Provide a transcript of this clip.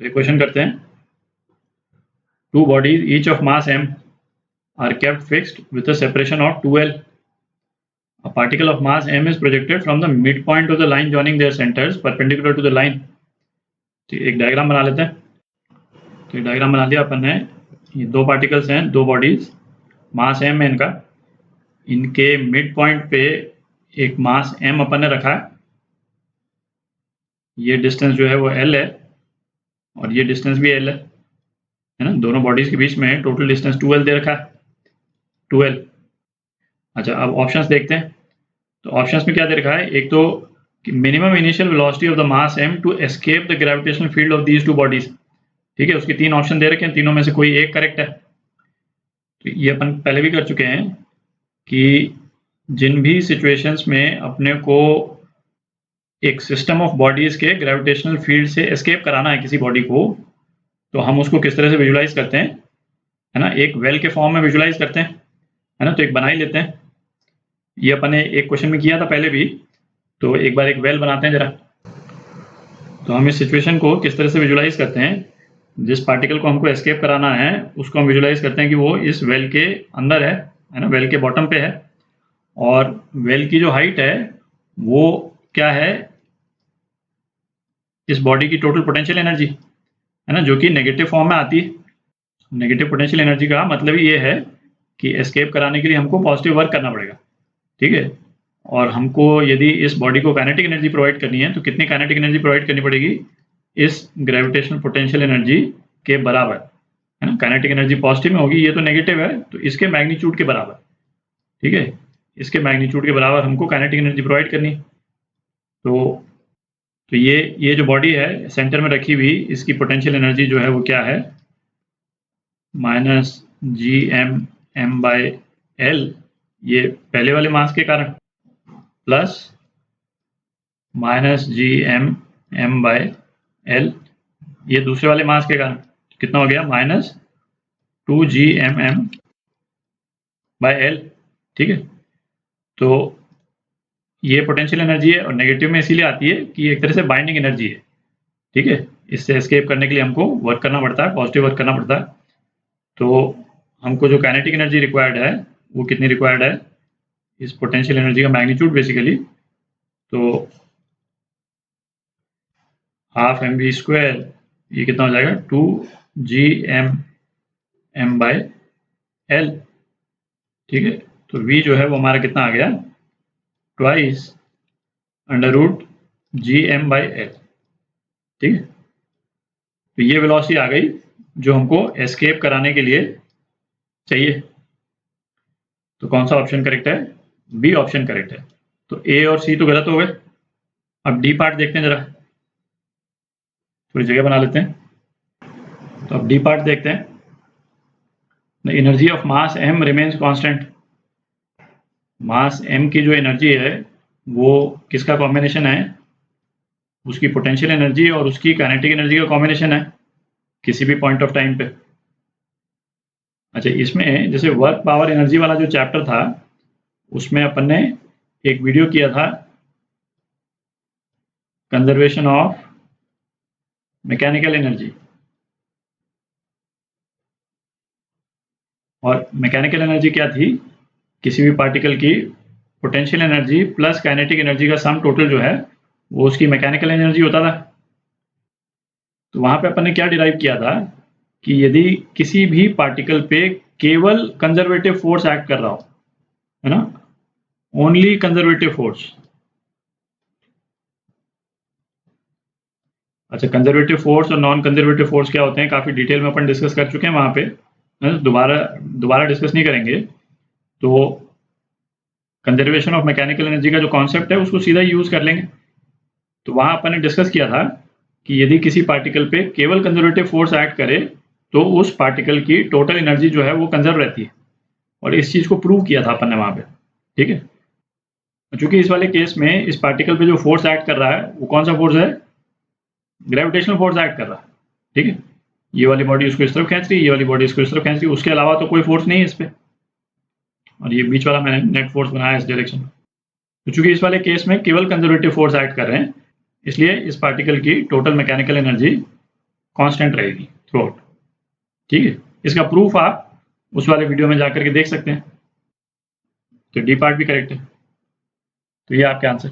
तो ये क्वेश्चन करते हैं, two bodies each of mass m are kept fixed with a separation of 2l. A particle of mass m is projected from the midpoint of the line joining their centers perpendicular to the line. तो एक diagram बना लेते हैं। तो diagram बना दिया अपन ने। ये दो पार्टिकल्स हैं, दो बॉडीज, मास m है इनका। इनके मिड पॉइंट पे एक मास m अपन ने रखा है। ये डिस्टेंस जो है वो l है और ये डिस्टेंस भी l है ना। दोनों बॉडीज के बीच में टोटल डिस्टेंस 2l दे रखा है, 2l। अच्छा, अब ऑप्शंस देखते हैं। तो ऑप्शंस में क्या दे रखा है, एक तो minimum initial velocity of the mass m to escape the gravitational field of these two bodies. ठीक है, उसके तीन ऑप्शन दे रखे हैं, तीनों में से कोई एक करेक्ट है। तो ये अपन पहले भी कर चुके हैं कि जिन भी सिचुएशंस में अपने को एक सिस्टम ऑफ बॉडीज के ग्रेविटेशनल फील्ड से एस्केप कराना है किसी बॉडी को, तो हम उसको किस तरह से विजुलाइज करते हैं, है ना। एक वेल के फॉर्म में विजुलाइज करते हैं, है ना। तो एक बना ही लेते हैं। ये अपन ने एक क्वेश्चन में किया था पहले भी। तो एक बार एक वेल बनाते हैं जरा। तो हम इस सिचुएशन को किस तरह से विजुलाइज करते हैं, जिस पार्टिकल को हमको एस्केप कराना है उसको हम विजुलाइज करते हैं कि वो इस वेल के अंदर है ना, वेल के बॉटम पे है। और वेल की जो हाइट है वो क्या है, इस बॉडी की टोटल पोटेंशियल एनर्जी, है ना, जो कि नेगेटिव फॉर्म में आती है। नेगेटिव पोटेंशियल एनर्जी का मतलब ये है कि एस्केप कराने के लिए हमको पॉजिटिव वर्क करना पड़ेगा। ठीक है, और हमको यदि इस बॉडी को काइनेटिक एनर्जी प्रोवाइड करनी है तो कितनी काइनेटिक एनर्जी प्रोवाइड करनी पड़ेगी, इस ग्रेविटेशनल पोटेंशियल एनर्जी के बराबर, है ना। काइनेटिक एनर्जी पॉजिटिव में होगी, ये तो नेगेटिव है, तो इसके मैग्नीट्यूड के बराबर। ठीक है, इसके मैग्नीट्यूड के बराबर हमको काइनेटिक एनर्जी प्रोवाइड करनी। तो ये जो बॉडी है सेंटर में रखी हुई, इसकी पोटेंशियल एनर्जी जो है वो क्या है, -gm/m/l, ये पहले वाले मास के कारण, प्लस -gm/m/l ये दूसरे वाले मास के कारण। कितना हो गया, -2gmm/l। ठीक है, तो ये पोटेंशियल एनर्जी है और नेगेटिव में इसीलिए आती है कि एक तरह से बाइंडिंग एनर्जी है। ठीक है, इससे एस्केप करने के लिए हमको वर्क करना पड़ता है, पॉजिटिव वर्क करना पड़ता है। तो हमको जो काइनेटिक एनर्जी रिक्वायर्ड है वो कितनी रिक्वायर्ड है, इस पोटेंशियल एनर्जी का मैग्नीट्यूड बेसिकली, तो 12mv², ये कितना हो जाएगा, 2gmm/l। ठीक है, तो v जो है वो हमारा कितना आ गया, ट्वाइस √gm/l। ठीक है, तो ये वेलोसिटी आ गई जो हमको एस्केप कराने के लिए चाहिए। तो कौन सा ऑप्शन करेक्ट है, बी ऑप्शन करेक्ट है। तो ए और सी तो गलत हो गए। अब डी पार्ट देखते हैं जरा, थोड़ी जगह बना लेते हैं। तो अब डी पार्ट देखते हैं। The energy of mass m remains constant. Mass m की जो एनर्जी है वो किसका कॉम्बिनेशन है, उसकी पोटेंशियल एनर्जी और उसकी काइनेटिक एनर्जी का कॉम्बिनेशन है किसी भी पॉइंट ऑफ टाइम पे। अच्छा, इसमें जैसे वर्क पावर एनर्जी वाला जो चैप्टर था उसमें अपन ने एक वीडियो किया था, कंजर्वेशन ऑफ मैकेनिकल एनर्जी। और मैकेनिकल एनर्जी क्या थी, किसी भी पार्टिकल की potential energy plus kinetic energy का सम टोटल जो है वो उसकी मैकेनिकल एनर्जी होता था। तो वहां पे अपन ने क्या डिराइव किया था कि यदि किसी भी पार्टिकल पे केवल कंजर्वेटिव फोर्स एक्ट कर रहा हो, है ना, ओनली कंजर्वेटिव फोर्स। अच्छा, कंजर्वेटिव फोर्स और नॉन कंजर्वेटिव फोर्स क्या होते हैं काफी डिटेल में अपन डिस्कस कर चुके हैं वहां पे, दोबारा डिस्कस नहीं करेंगे। तो कंजर्वेशन ऑफ मैकेनिकल एनर्जी का जो कॉन्सेप्ट है उसको सीधा यूज कर लेंगे। तो वहां अपन ने डिस्कस किया था कि यदि किसी पार्टिकल पे केवल कंजर्वेटिव फोर्स एक्ट करे तो उस पार्टिकल की टोटल एनर्जी जो है वो कंजर्व रहती है, और इस चीज को प्रूव किया था अपन ने वहां पे। ठीक है, चूंकि इस वाले केस में इस पार्टिकल पे जो फोर्स एक्ट कर रहा है वो कौन सा फोर्स है, ग्रेविटेशनल फोर्स एक्ट कर रहा है। ठीक है, ये वाली बॉडी उसको इस तरफ खींच रही है, ये वाली बॉडी इसको इस तरफ खींच रही है, उसके अलावा तो कोई फोर्स नहीं है इस पे। और ये बीच वाला मैंने नेट फोर्स बनाया इस डायरेक्शन में। तो चूंकि इस वाले केस में केवल कंजर्वेटिव फोर्स एक्ट कर रहे हैं, इसलिए इस पार्टिकल की टोटल मैकेनिकल एनर्जी कांस्टेंट रहेगी थ्रू आउट। ठीक है, इसका प्रूफ आप उस वाले वीडियो में जाकर के देख सकते हैं। तो डी पार्ट भी करेक्ट है। तो ये आपके आंसर।